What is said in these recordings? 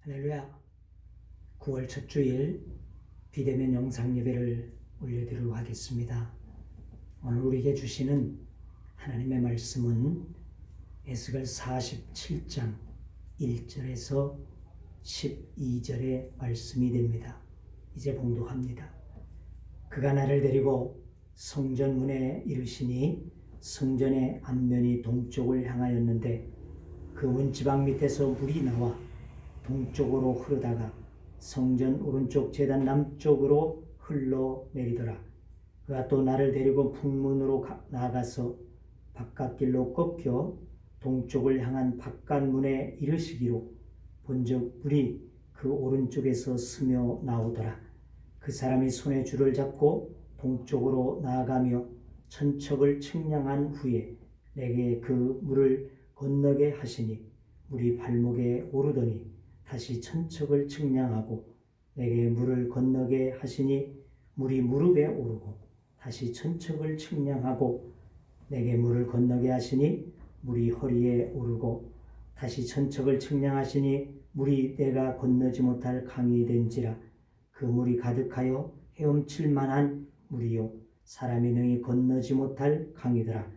할렐루야. 9월 첫 주일 비대면 영상 예배를 올려드리도록 하겠습니다. 오늘 우리에게 주시는 하나님의 말씀은 에스겔 47장 1절에서 12절의 말씀이 됩니다. 이제 봉독합니다. 그가 나를 데리고 성전 문에 이르시니 성전의 앞면이 동쪽을 향하였는데 그 문지방 밑에서 물이 나와 동쪽으로 흐르다가 성전 오른쪽 제단 남쪽으로 흘러내리더라. 그가 또 나를 데리고 북문으로 나아가서 바깥길로 꺾여 동쪽을 향한 바깥문에 이르시기로 본즉 물이 그 오른쪽에서 스며 나오더라. 그 사람이 손에 줄을 잡고 동쪽으로 나아가며 천척을 측량한 후에 내게 그 물을 건너게 하시니 물이 발목에 오르더니 다시 천척을 측량하고 내게 물을 건너게 하시니 물이 무릎에 오르고 다시 천척을 측량하고 내게 물을 건너게 하시니 물이 허리에 오르고 다시 천척을 측량하시니 물이 내가 건너지 못할 강이 된지라. 그 물이 가득하여 헤엄칠 만한 물이요 사람이 능히 건너지 못할 강이더라.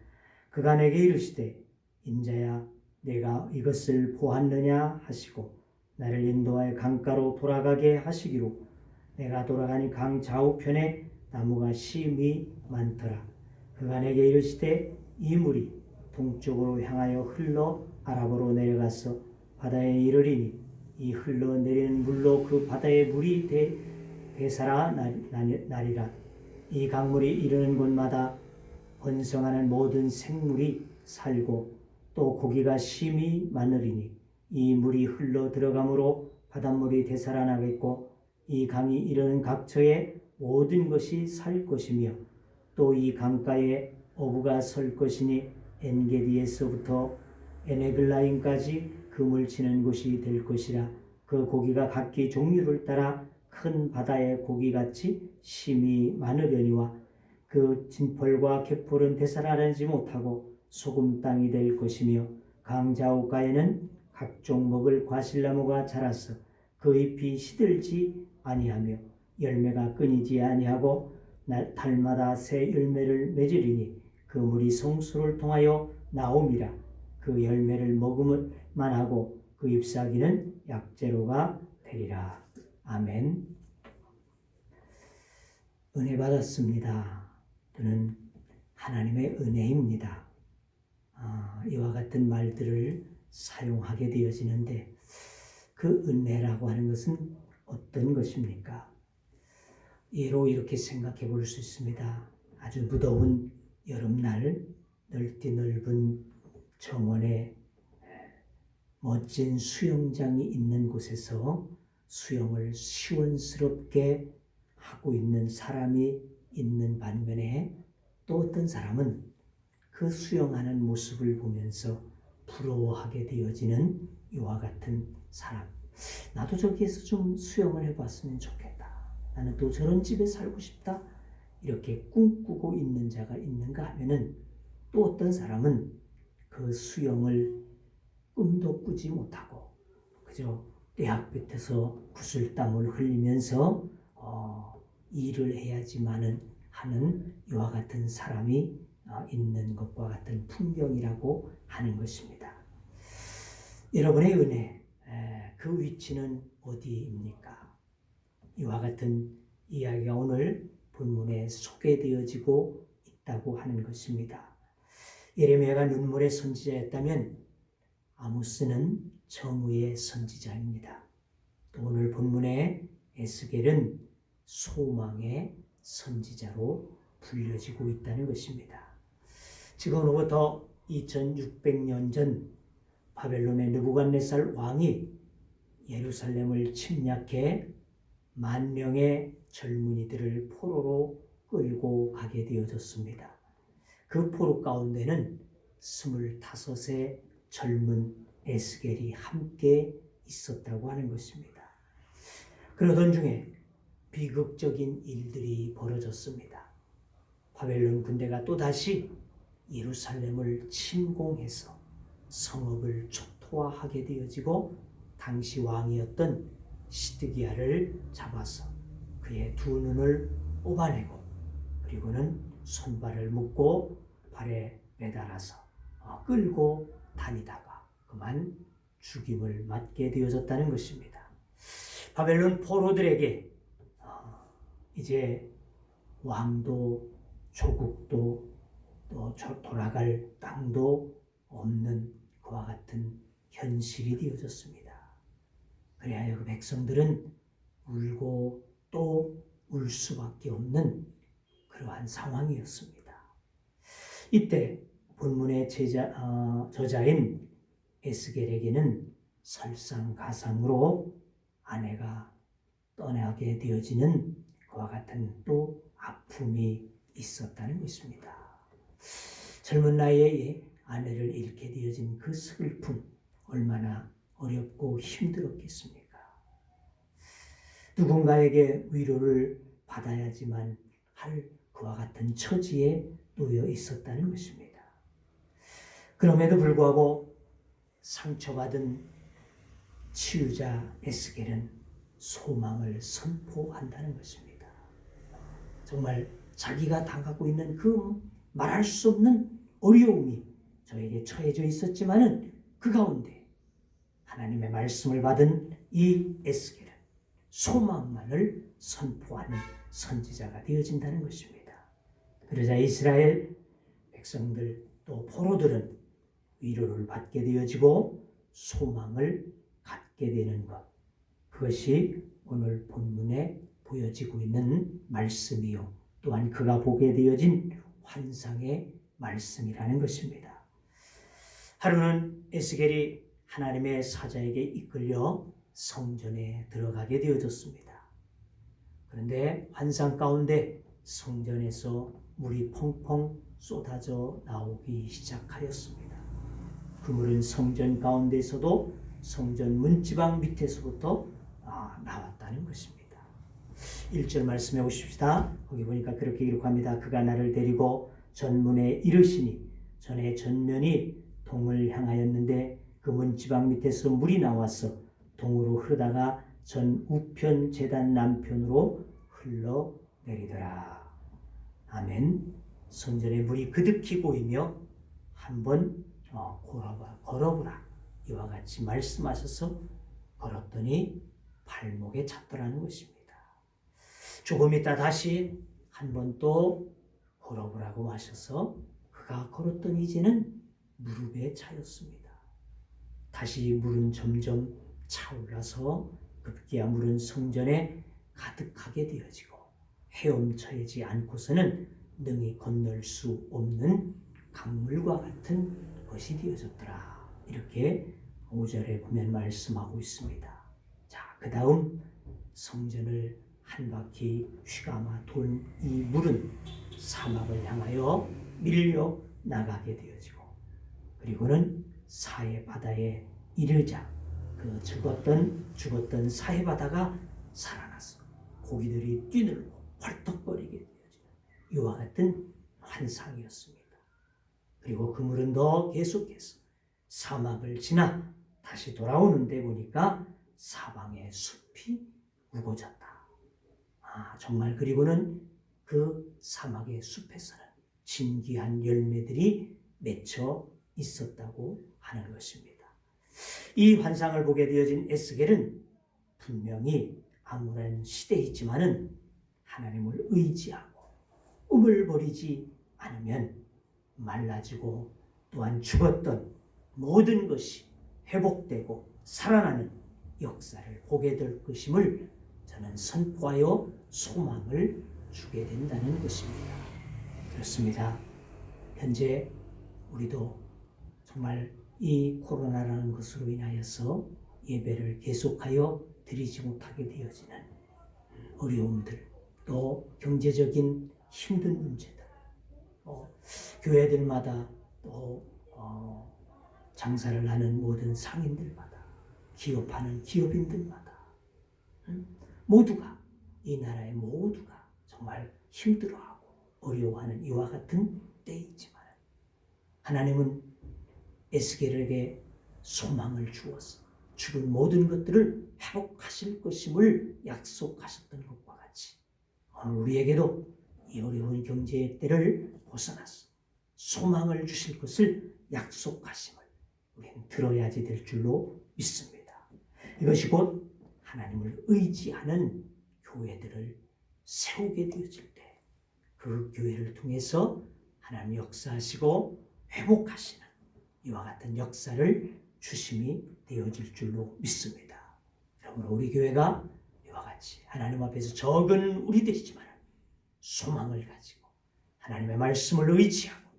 그가 내게 이르시되 인자야 내가 이것을 보았느냐 하시고 나를 인도하여 강가로 돌아가게 하시기로 내가 돌아가니 강 좌우편에 나무가 심히 많더라. 그가 내게 이르시되 이 물이 동쪽으로 향하여 흘러 아랍으로 내려가서 바다에 이르리니 이 흘러내리는 물로 그 바다의 물이 되살아나리라. 이 강물이 이르는 곳마다 번성하는 모든 생물이 살고 또 고기가 심히 많으리니 이 물이 흘러 들어가므로 바닷물이 되살아나겠고 이 강이 이르는 각처에 모든 것이 살 것이며 또 이 강가에 어부가 설 것이니 엔게디에서부터 에네글라임까지 그물 치는 곳이 될 것이라. 그 고기가 각기 종류를 따라 큰 바다의 고기같이 심히 많으려니와 그 진펄과 갯벌은 되살아나지 못하고 소금 땅이 될 것이며 강 좌우가에는 각종 먹을 과실나무가 자라서 그 잎이 시들지 아니하며 열매가 끊이지 아니하고 달마다 새 열매를 맺으리니 그 물이 성소를 통하여 나옴이라. 그 열매를 먹으면 만하고 그 잎사귀는 약재로가 되리라. 아멘. 은혜 받았습니다. 또는 하나님의 은혜입니다. 이와 같은 말들을 사용하게 되어지는데 그 은혜라고 하는 것은 어떤 것입니까? 예로 이렇게 생각해 볼 수 있습니다. 아주 무더운 여름날 넓디 넓은 정원에 멋진 수영장이 있는 곳에서 수영을 시원스럽게 하고 있는 사람이 있는 반면에 또 어떤 사람은 그 수영하는 모습을 보면서 부러워하게 되어지는 이와 같은 사람. 나도 저기에서 좀 수영을 해봤으면 좋겠다. 나는 또 저런 집에 살고 싶다. 이렇게 꿈꾸고 있는 자가 있는가 하면은 또 어떤 사람은 그 수영을 꿈도 꾸지 못하고 그저 떼학볕에서 구슬땀을 흘리면서 일을 해야지만은 하는 이와 같은 사람이 있는 것과 같은 풍경이라고 하는 것입니다. 여러분의 은혜, 그 위치는 어디입니까? 이와 같은 이야기가 오늘 본문에 소개되어지고 있다고 하는 것입니다. 예레미야가 눈물의 선지자였다면 아모스는 정의의 선지자입니다. 또 오늘 본문에 에스겔은 소망의 선지자로 불려지고 있다는 것입니다. 지금으로부터 2600년 전 바벨론의 느부갓네살 왕이 예루살렘을 침략해 10,000명의 젊은이들을 포로로 끌고 가게 되어졌습니다. 그 포로 가운데는 25의 젊은 에스겔이 함께 있었다고 하는 것입니다. 그러던 중에 비극적인 일들이 벌어졌습니다. 바벨론 군대가 또다시 예루살렘을 침공해서 성읍을 초토화하게 되어지고 당시 왕이었던 시드기야를 잡아서 그의 두 눈을 뽑아내고 그리고는 손발을 묶고 발에 매달아서 끌고 다니다가 그만 죽임을 맞게 되어졌다는 것입니다. 바벨론 포로들에게 이제 왕도 조국도 또 돌아갈 땅도 없는 그와 같은 현실이 되어졌습니다. 그래야 그 백성들은 울고 또 울 수밖에 없는 그러한 상황이었습니다. 이때 본문의 저자인 에스겔에게는 설상가상으로 아내가 떠나게 되어지는 그와 같은 또 아픔이 있었다는 것입니다. 젊은 나이에 아내를 잃게 되어진 그 슬픔 얼마나 어렵고 힘들었겠습니까? 누군가에게 위로를 받아야지만 할 그와 같은 처지에 놓여 있었다는 것입니다. 그럼에도 불구하고 상처받은 치유자 에스겔은 소망을 선포한다는 것입니다. 정말 자기가 당하고 있는 그 말할 수 없는 어려움이 저에게 처해져 있었지만은 그 가운데 하나님의 말씀을 받은 이 에스겔은 소망만을 선포하는 선지자가 되어진다는 것입니다. 그러자 이스라엘 백성들 또 포로들은 위로를 받게 되어지고 소망을 갖게 되는 것, 그것이 오늘 본문에 보여지고 있는 말씀이요 또한 그가 보게 되어진 환상의 말씀이라는 것입니다. 하루는 에스겔이 하나님의 사자에게 이끌려 성전에 들어가게 되어졌습니다. 그런데 환상 가운데 성전에서 물이 펑펑 쏟아져 나오기 시작하였습니다. 그 물은 성전 가운데서도 성전 문지방 밑에서부터 나왔다는 것입니다. 1절 말씀해 보십시다. 거기 보니까 그렇게 기록합니다. 그가 나를 데리고 전문에 이르시니 전에 전면이 동을 향하였는데 그 문지방 밑에서 물이 나와서 동으로 흐르다가 전 우편 제단 남편으로 흘러내리더라. 아멘. 성전에 물이 그득히 보이며 한번 걸어보라 이와 같이 말씀하셔서 걸었더니 발목에 찼더라는 것입니다. 조금 있다 다시 한번 또 걸어보라고 하셔서 그가 걸었더니 이제는 무릎에 차였습니다. 다시 물은 점점 차올라서 급기야 물은 성전에 가득하게 되어지고 헤엄쳐야지 않고서는 능히 건널 수 없는 강물과 같은 것이 되어졌더라. 이렇게 5절에 보면 말씀하고 있습니다. 자, 그 다음 성전을 한 바퀴 휘감아 돈 이 물은 사막을 향하여 밀려 나가게 되어지고 그리고는 사해 바다에 이르자 그 죽었던 사해 바다가 살아나서 고기들이 뛰놀고 헐떡거리게 되어지는 이와 같은 환상이었습니다. 그리고 그 물은 더 계속해서 사막을 지나 다시 돌아오는데 보니까 사방에 숲이 우거졌다. 정말 그리고는 그 사막의 숲에서는 진귀한 열매들이 맺혀 있었다고 하는 것입니다. 이 환상을 보게 되어진 에스겔은 분명히 암울한 시대이지만은 하나님을 의지하고 꿈을 버리지 않으면 말라지고 또한 죽었던 모든 것이 회복되고 살아나는 역사를 보게 될 것임을 저는 선포하여 소망을 주게 된다는 것입니다. 그렇습니다. 현재 우리도 정말 이 코로나라는 것으로 인하여서 예배를 계속하여 드리지 못하게 되어지는 어려움들, 또 경제적인 힘든 문제들, 교회들마다 또 장사를 하는 모든 상인들마다, 기업하는 기업인들마다 모두가 이 나라의 모두가 정말 힘들어하고 어려워하는 이와 같은 때이지만 하나님은 에스겔에게 소망을 주어서 죽은 모든 것들을 회복하실 것임을 약속하셨던 것과 같이 오늘 우리에게도 이 어려운 경제의 때를 벗어나서 소망을 주실 것을 약속하심을 우리는 들어야지 될 줄로 믿습니다. 이것이 곧 하나님을 의지하는 교회들을 세우게 되어질 때 그 교회를 통해서 하나님 역사하시고 회복하시는 이와 같은 역사를 주심이 되어질 줄로 믿습니다. 그러므로 우리 교회가 이와 같이 하나님 앞에서 적은 우리들이지만 소망을 가지고 하나님의 말씀을 의지하고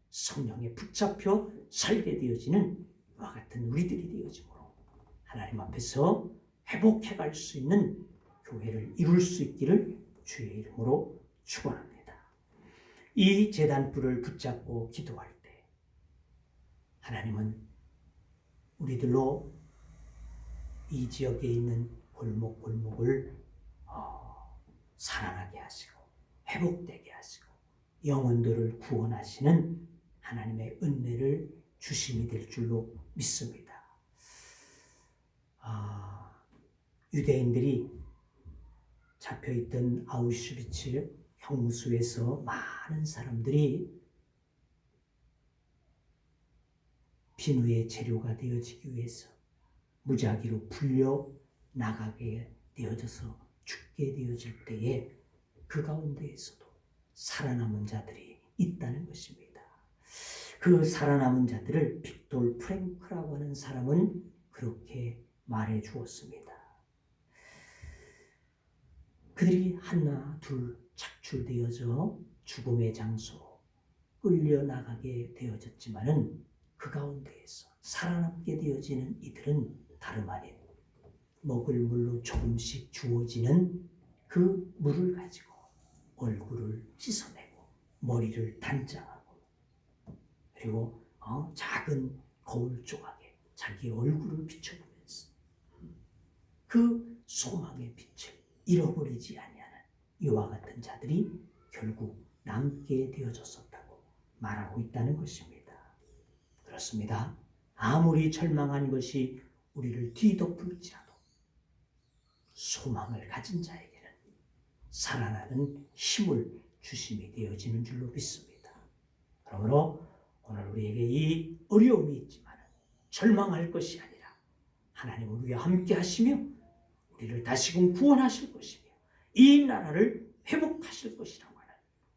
성령에 붙잡혀 살게 되어지는 이와 같은 우리들이 되어지므로 하나님 앞에서 회복해갈 수 있는 교회를 이룰 수 있기를 주의 이름으로 축원합니다. 이 제단불을 붙잡고 기도할 때 하나님은 우리들로 이 지역에 있는 골목골목을 사랑하게 하시고 회복되게 하시고 영혼들을 구원하시는 하나님의 은혜를 주심이 될 줄로 믿습니다. 유대인들이 잡혀있던 아우슈비츠 형무소에서 많은 사람들이 빈후의 재료가 되어지기 위해서 무작위로 풀려 나가게 되어져서 죽게 되어질 때에 그 가운데에서도 살아남은 자들이 있다는 것입니다. 그 살아남은 자들을 빅돌 프랭크라고 하는 사람은 그렇게 말해 주었습니다. 그들이 하나 둘 착출되어져 죽음의 장소로 끌려나가게 되어졌지만은 그 가운데에서 살아남게 되어지는 이들은 다름 아닌 먹을 물로 조금씩 주어지는 그 물을 가지고 얼굴을 씻어내고 머리를 단장하고 그리고 작은 거울 조각에 자기 얼굴을 비춰보면서 그 소망의 빛을 잃어버리지 아니하는 이와 같은 자들이 결국 남게 되어졌었다고 말하고 있다는 것입니다. 그렇습니다. 아무리 절망한 것이 우리를 뒤덮을지라도 소망을 가진 자에게는 살아나는 힘을 주심이 되어지는 줄로 믿습니다. 그러므로 오늘 우리에게 이 어려움이 있지만 절망할 것이 아니라 하나님은 우리와 함께 하시며 우리를 다시금 구원하실 것이며 이 나라를 회복하실 것이라고 하는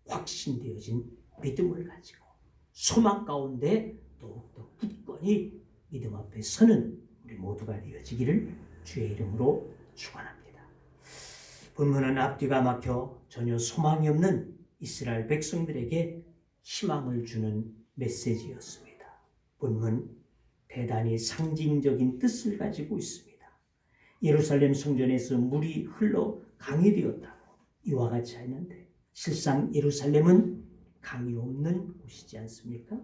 확신되어진 믿음을 가지고 소망 가운데 더욱더 굳건히 믿음 앞에 서는 우리 모두가 되어지기를 주의 이름으로 축원합니다. 본문은 앞뒤가 막혀 전혀 소망이 없는 이스라엘 백성들에게 희망을 주는 메시지였습니다. 본문 대단히 상징적인 뜻을 가지고 있습니다. 예루살렘 성전에서 물이 흘러 강이 되었다고 이와 같이 했는데 실상 예루살렘은 강이 없는 곳이지 않습니까?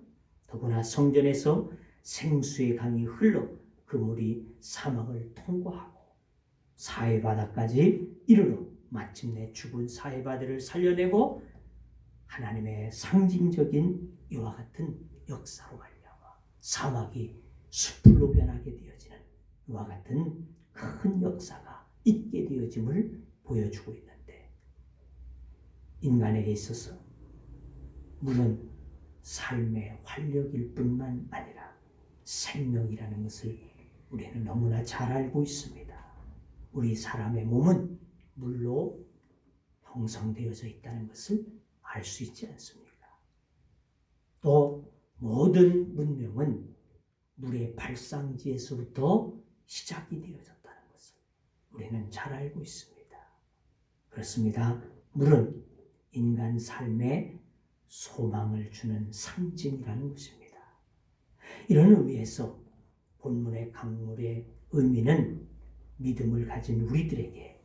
더구나 성전에서 생수의 강이 흘러 그 물이 사막을 통과하고 사해바다까지 이르러 마침내 죽은 사해바다를 살려내고 하나님의 상징적인 이와 같은 역사로 말미암아 사막이 숲으로 변하게 되어지는 이와 같은 큰 역사가 있게 되어짐을 보여주고 있는데 인간에게 있어서 물은 삶의 활력일 뿐만 아니라 생명이라는 것을 우리는 너무나 잘 알고 있습니다. 우리 사람의 몸은 물로 형성되어져 있다는 것을 알 수 있지 않습니까? 또 모든 문명은 물의 발상지에서부터 시작이 되어졌다는 것을 우리는 잘 알고 있습니다. 그렇습니다. 물은 인간 삶에 소망을 주는 상징이라는 것입니다. 이런 의미에서 본문의 강물의 의미는 믿음을 가진 우리들에게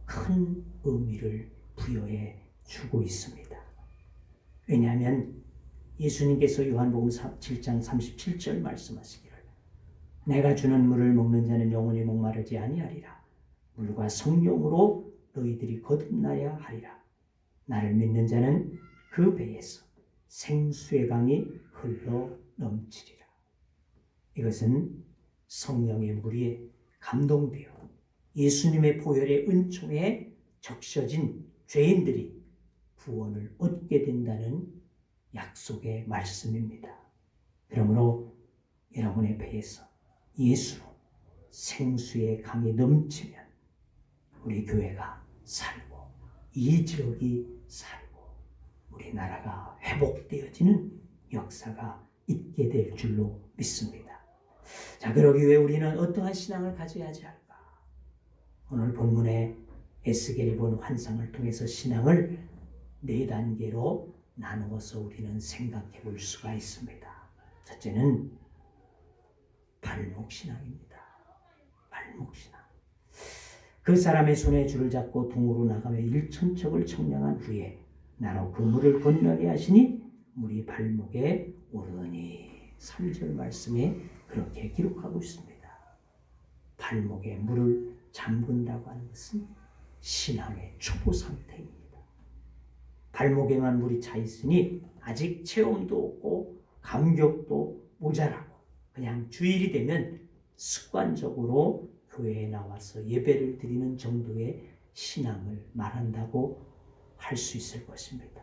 큰 의미를 부여해 주고 있습니다. 왜냐하면 예수님께서 요한복음 7장 37절 말씀하시기를 내가 주는 물을 먹는 자는 영원히 목마르지 아니하리라. 물과 성령으로 너희들이 거듭나야 하리라. 나를 믿는 자는 그 배에서 생수의 강이 흘러 넘치리라. 이것은 성령의 물이 감동되어 예수님의 보혈의 은총에 적셔진 죄인들이 구원을 얻게 된다는 약속의 말씀입니다. 그러므로 여러분의 배에서 예수 생수의 강이 넘치면 우리 교회가 살고 이 지역이 살고 우리나라가 회복되어지는 역사가 있게 될 줄로 믿습니다. 자, 그러기 위해 우리는 어떠한 신앙을 가져야 할까? 오늘 본문에 에스겔이 본 환상을 통해서 신앙을 4단계로 나누어서 우리는 생각해 볼 수가 있습니다. 첫째는 발목신앙입니다. 발목신앙. 그 사람의 손에 줄을 잡고 동으로 나가며 1천척을 청량한 후에 나로 그 물을 건너게 하시니 물이 발목에 오르니 3절 말씀에 그렇게 기록하고 있습니다. 발목에 물을 잠근다고 하는 것은 신앙의 초보 상태입니다. 발목에만 물이 차 있으니 아직 체험도 없고 감격도 모자라고 그냥 주일이 되면 습관적으로 교회에 나와서 예배를 드리는 정도의 신앙을 말한다고 할 수 있을 것입니다.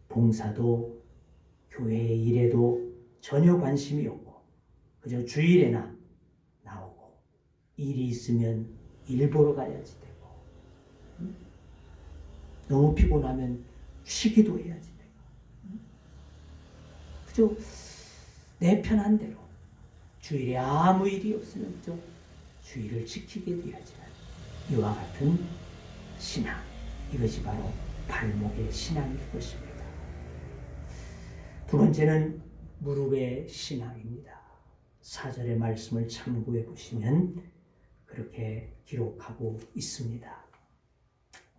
봉사도 교회의 일에도 전혀 관심이 없고 그저 주일에나 나오고 일이 있으면 일 보러 가야지 되고 너무 피곤하면 쉬기도 해야지 되고 그저 내 편한 대로 주일에 아무 일이 없으면 그저 주일을 지키게 되어지는 이와 같은 신앙, 이것이 바로 발목의 신앙일 것입니다. 두 번째는 무릎의 신앙입니다. 4절의 말씀을 참고해 보시면 그렇게 기록하고 있습니다.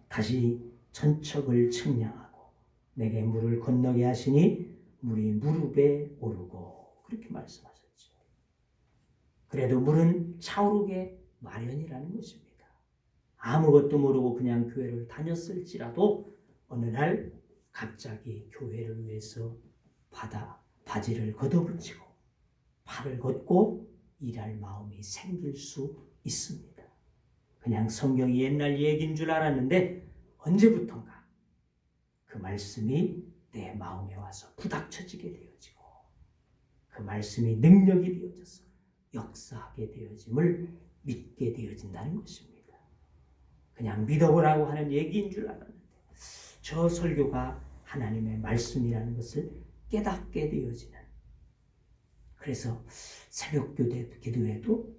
다시 천척을 측량하고 내게 물을 건너게 하시니 물이 무릎에 오르고 그렇게 말씀하셨죠. 그래도 물은 차오르게 마련이라는 것입니다. 아무것도 모르고 그냥 교회를 다녔을지라도 어느 날 갑자기 교회를 위해서 바지를 걷어붙이고 팔을 걷고 일할 마음이 생길 수 있습니다. 그냥 성경이 옛날 얘기인 줄 알았는데 언제부턴가 그 말씀이 내 마음에 와서 부닥쳐지게 되어지고 그 말씀이 능력이 되어져서 역사하게 되어짐을 믿게 되어진다는 것입니다. 그냥 믿어보라고 하는 얘기인 줄 알았는데 저 설교가 하나님의 말씀이라는 것을 깨닫게 되어지는, 그래서 새벽 기도에도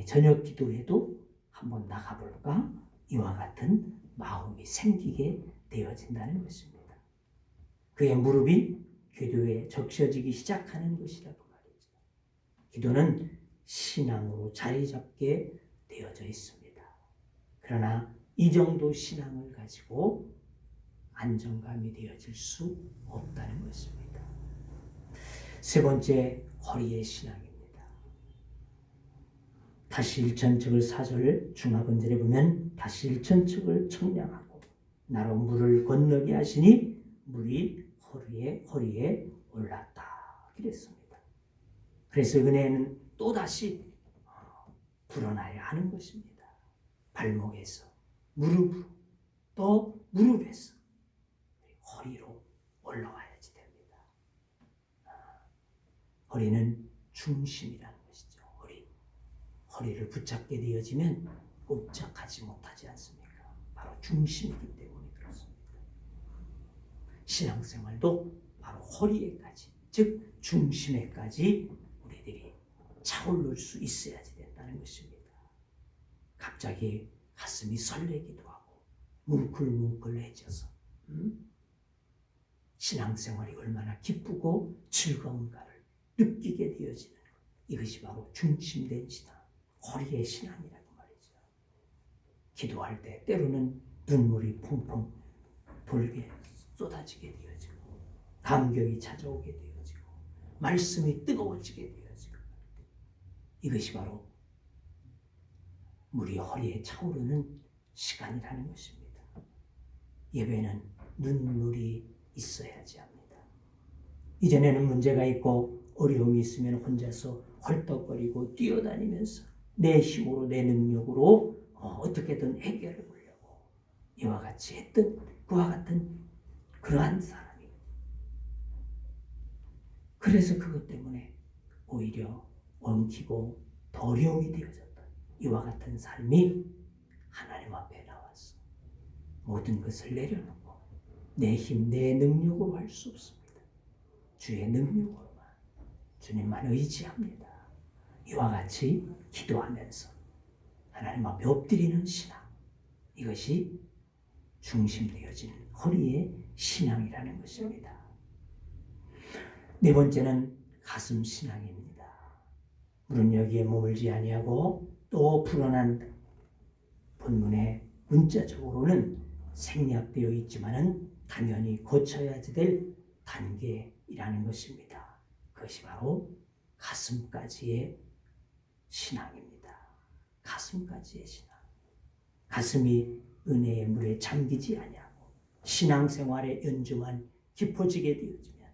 저녁 기도에도 한번 나가볼까? 이와 같은 마음이 생기게 되어진다는 것입니다. 그의 무릎이 기도에 적셔지기 시작하는 것이라고 말이죠. 기도는 신앙으로 자리 잡게 되어져 있습니다. 그러나 이 정도 신앙을 가지고 안정감이 되어질 수 없다는 것입니다. 세 번째, 허리의 신앙입니다. 다시 1천척을 4절 중하번절에 보면 다시 1천척을 청량하고 나로 물을 건너게 하시니 물이 허리에 올랐다 그랬습니다. 그래서 은혜는 또다시 불어나야 하는 것입니다. 발목에서 무릎으로 또 무릎에서 허리로 올라와야지 됩니다. 허리는 중심이라는 것이죠. 허리를 붙잡게 되어지면 꼼짝하지 못하지 않습니까? 바로 중심이기 때문에 그렇습니다. 신앙생활도 바로 허리에까지, 즉 중심에까지 우리들이 차오를 수 있어야지 된다는 것입니다. 갑자기 가슴이 설레기도 하고 뭉클뭉클해져서 신앙생활이 얼마나 기쁘고 즐거운가를 느끼게 되어지는 것, 이것이 바로 중심된 신앙, 허리의 신앙이라고 말이죠. 기도할 때 때로는 눈물이 펑펑 돌게 쏟아지게 되어지고 감격이 찾아오게 되어지고 말씀이 뜨거워지게 되어지고, 이것이 바로 물이 허리에 차오르는 시간이라는 것입니다. 예배는 눈물이 있어야지 합니다. 이전에는 문제가 있고 어려움이 있으면 혼자서 헐떡거리고 뛰어다니면서 내 힘으로 내 능력으로 어떻게든 해결해 보려고 이와 같이 했던 그와 같은 그러한 사람이. 그래서 그것 때문에 오히려 엉키고 더러움이 되어졌던 이와 같은 삶이 하나님 앞에 나왔어. 모든 것을 내려놓고 내 힘, 내 능력으로 할 수 없습니다. 주의 능력으로만, 주님만 의지합니다. 이와 같이 기도하면서 하나님 앞에 엎드리는 신앙, 이것이 중심되어진 허리의 신앙이라는 것입니다. 네 번째는 가슴 신앙입니다. 물은 여기에 머물지 아니하고 또 불어난 본문에 문자적으로는 생략되어 있지만은 당연히 거쳐야 될 단계이라는 것입니다. 그것이 바로 가슴까지의 신앙입니다. 가슴까지의 신앙. 가슴이 은혜의 물에 잠기지 아니하고 신앙생활의 연중한 깊어지게 되어지면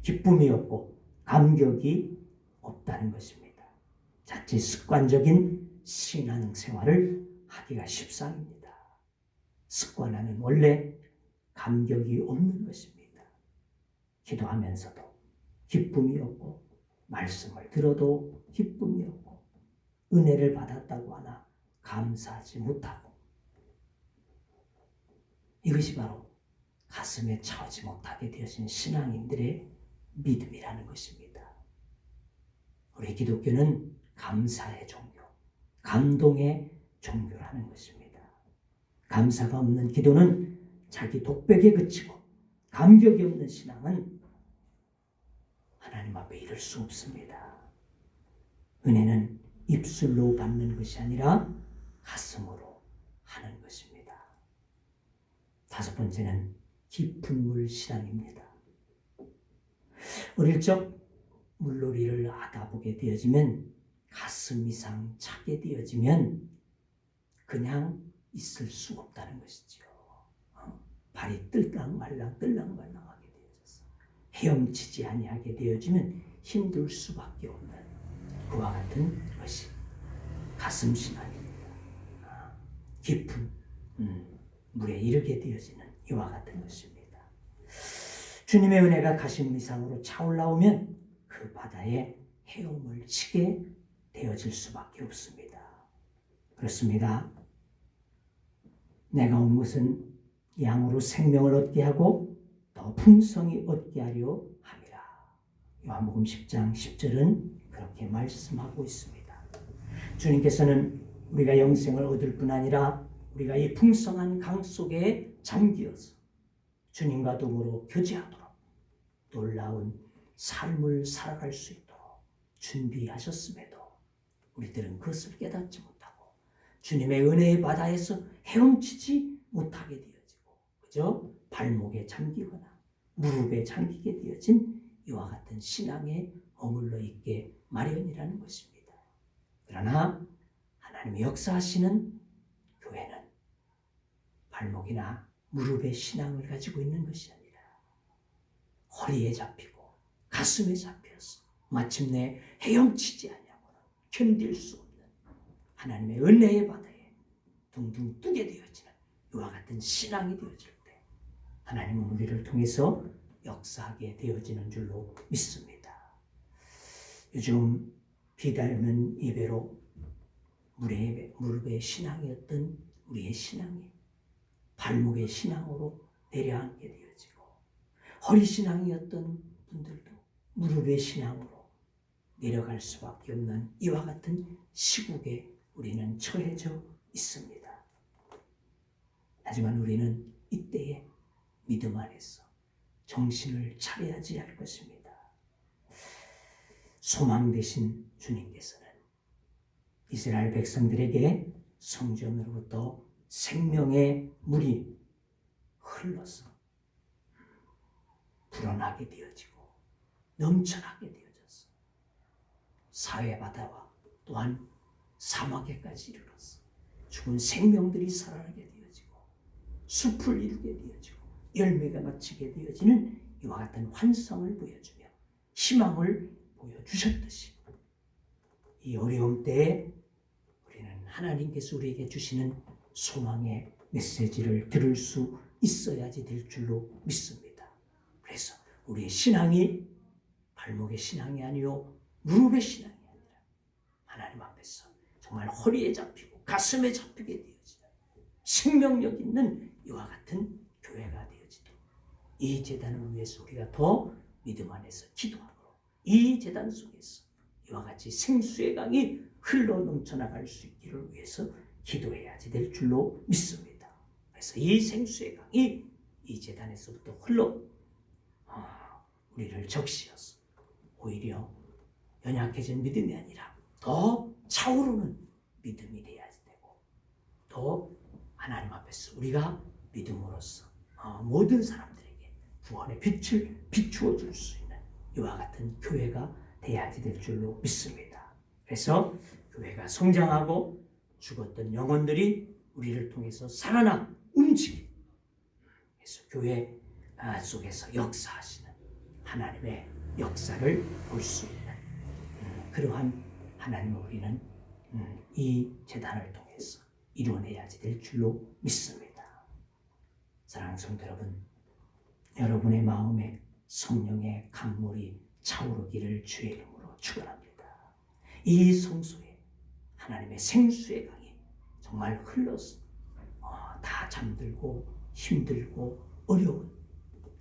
기쁨이 없고 감격이 없다는 것입니다. 자칫 습관적인 신앙생활을 하기가 십상입니다. 습관화는 원래 감격이 없는 것입니다. 기도하면서도 기쁨이 없고 말씀을 들어도 기쁨이 없고 은혜를 받았다고 하나 감사하지 못하고 이것이 바로 가슴에 차오지 못하게 되어진 신앙인들의 믿음이라는 것입니다. 우리 기독교는 감사의 종교, 감동의 종교라는 것입니다. 감사가 없는 기도는 자기 독백에 그치고 감격이 없는 신앙은 하나님 앞에 이를 수 없습니다. 은혜는 입술로 받는 것이 아니라 가슴으로 하는 것입니다. 다섯 번째는 깊은 물 신앙입니다. 어릴 적 물놀이를 하다 보게 되어지면 가슴 이상 차게 되어지면 그냥 있을 수가 없다는 것이죠. 발이 뜰랑말랑 하게 되어져서 헤엄치지 아니하게 되어지면 힘들 수밖에 없는 그와 같은 것이 가슴 신앙입니다. 깊은 물에 이르게 되어지는 이와 같은 것입니다. 주님의 은혜가 가슴 이상으로 차올라오면 그 바다에 헤엄을 치게 되어질 수밖에 없습니다. 그렇습니다. 내가 온 것은 양으로 생명을 얻게 하고 더 풍성히 얻게 하려 함이라. 요한복음 10장 10절은 그렇게 말씀하고 있습니다. 주님께서는 우리가 영생을 얻을 뿐 아니라 우리가 이 풍성한 강 속에 잠기어서 주님과 동으로 교제하도록 놀라운 삶을 살아갈 수 있도록 준비하셨음에도 우리들은 그것을 깨닫지 못하고 주님의 은혜의 바다에서 헤엄치지 못하게 되어지고 그저 발목에 잠기거나 무릎에 잠기게 되어진 이와 같은 신앙에 머물러 있게 마련이라는 것입니다. 그러나 하나님의 역사하시는 교회는 발목이나 무릎에 신앙을 가지고 있는 것이 아니라 허리에 잡히고 가슴에 잡혀서 마침내 헤엄치지 아니하고는 견딜 수 없는 하나님의 은혜의 바다에 둥둥 뜨게 되어지는 이와 같은 신앙이 되어질 때 하나님은 우리를 통해서 역사하게 되어지는 줄로 믿습니다. 요즘 비 닮은 예배로 무릎의 신앙이었던 우리의 신앙이 발목의 신앙으로 내려앉게 되어지고 허리 신앙이었던 분들도 무릎의 신앙으로 내려갈 수밖에 없는 이와 같은 시국에 우리는 처해져 있습니다. 하지만 우리는 이때에 믿음 안에서 정신을 차려야지 할 것입니다. 소망 되신 주님께서는 이스라엘 백성들에게 성전으로부터 생명의 물이 흘러서 불어나게 되어지고 넘쳐나게 되어졌어. 사회바다와 또한 사막에까지 이르렀어. 죽은 생명들이 살아나게 되어지고 숲을 이루게 되어지고 열매가 맺히게 되어지는 이와 같은 환상을 보여주며 희망을 보여주셨듯이 이 어려움 때에 하나님께서 우리에게 주시는 소망의 메시지를 들을 수 있어야지 될 줄로 믿습니다. 그래서 우리의 신앙이 발목의 신앙이 아니요 무릎의 신앙이 아니라 하나님 앞에서 정말 허리에 잡히고 가슴에 잡히게 되어지는 생명력 있는 이와 같은 교회가 되어지도록 이 제단을 위해서 우리가 더 믿음 안에서 기도하고 이 제단 속에서 이와 같이 생수의 강이 흘러 넘쳐나갈 수 있기를 위해서 기도해야지 될 줄로 믿습니다. 그래서 이 생수의 강이 이 제단에서부터 흘러 우리를 적시어서 오히려 연약해진 믿음이 아니라 더 차오르는 믿음이 되어야지 되고 더 하나님 앞에서 우리가 믿음으로써 모든 사람들에게 구원의 빛을 비추어 줄 수 있는 이와 같은 교회가 되어야지 될 줄로 믿습니다. 그래서 교회가 성장하고 죽었던 영혼들이 우리를 통해서 살아나 움직이고 그래서 교회 속에서 역사하시는 하나님의 역사를 볼 수 있는 그러한 하나님을 우리는 이 제단을 통해서 이루어내야지 될 줄로 믿습니다. 사랑하는 성도 여러분, 여러분의 마음에 성령의 강물이 차오르기를 주의 이름으로 축원합니다. 이 성소에 하나님의 생수의 강이 정말 흘러서 다 잠들고 힘들고 어려운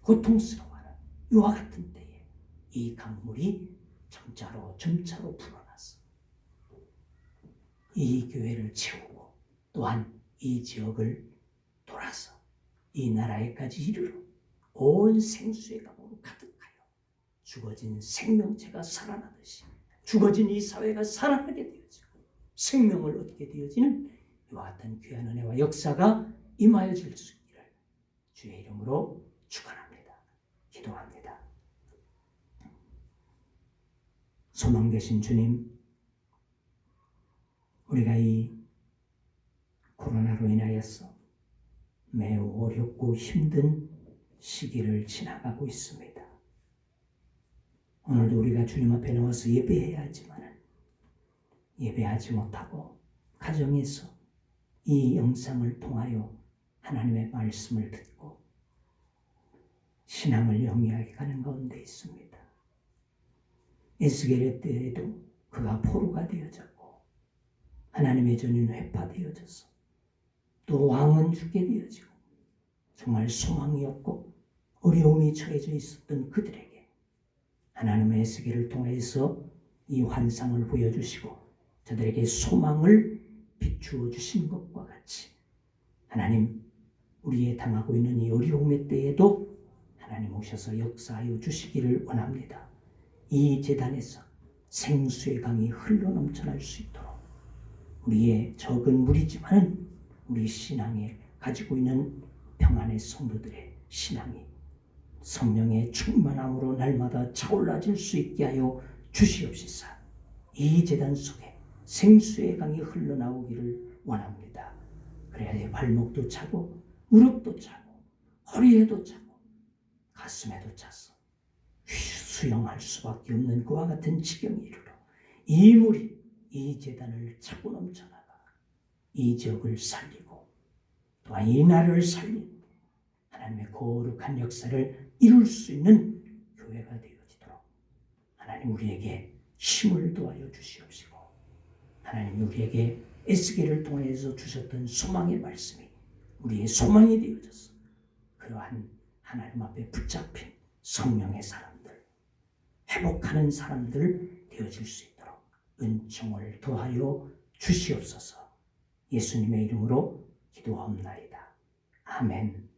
고통스러워하는 이와 같은 때에 이 강물이 점차로 불어나서 이 교회를 채우고 또한 이 지역을 돌아서 이 나라에까지 이르러 온 생수의 강으로 가득하여 죽어진 생명체가 살아나듯이 죽어진 이 사회가 살아나게 되어지고 생명을 얻게 되어지는 이와 같은 귀한 은혜와 역사가 임하여질 수 있기를 주의 이름으로 축원합니다. 기도합니다. 소망 되신 주님, 우리가 이 코로나로 인하여서 매우 어렵고 힘든 시기를 지나가고 있습니다. 오늘도 우리가 주님 앞에 나와서 예배해야 하지만 예배하지 못하고 가정에서 이 영상을 통하여 하나님의 말씀을 듣고 신앙을 영위하게 가는 가운데 있습니다. 에스겔의 때에도 그가 포로가 되어졌고 하나님의 전인 회파되어져서 또 왕은 죽게 되어지고 정말 소망이 없고 어려움이 처해져 있었던 그들에게 하나님의 에스겔을 통해서 이 환상을 보여주시고 저들에게 소망을 비추어 주신 것과 같이 하나님 우리의 당하고 있는 이 어려움의 때에도 하나님 오셔서 역사하여 주시기를 원합니다. 이 제단에서 생수의 강이 흘러 넘쳐날 수 있도록 우리의 적은 무리지만 우리 신앙에 가지고 있는 평안의 성도들의 신앙이 성령의 충만함으로 날마다 차올라질 수 있게 하여 주시옵시사. 이 제단 속에 생수의 강이 흘러나오기를 원합니다. 그래야 발목도 차고 무릎도 차고 허리에도 차고 가슴에도 차서 수영할 수밖에 없는 그와 같은 지경에 이르러 이 물이 이 제단을 차고 넘쳐나가 이 지역을 살리고 또한 이 나라를 살리는 하나님의 거룩한 역사를 이룰 수 있는 교회가 되어지도록 하나님 우리에게 힘을 도와여 주시옵시고 하나님 우리에게 에스겔을 통해서 주셨던 소망의 말씀이 우리의 소망이 되어져서 그러한 하나님 앞에 붙잡힌 성령의 사람들 회복하는 사람들 되어질 수 있도록 은총을 더하여 주시옵소서. 예수님의 이름으로 기도하옵나이다. 아멘.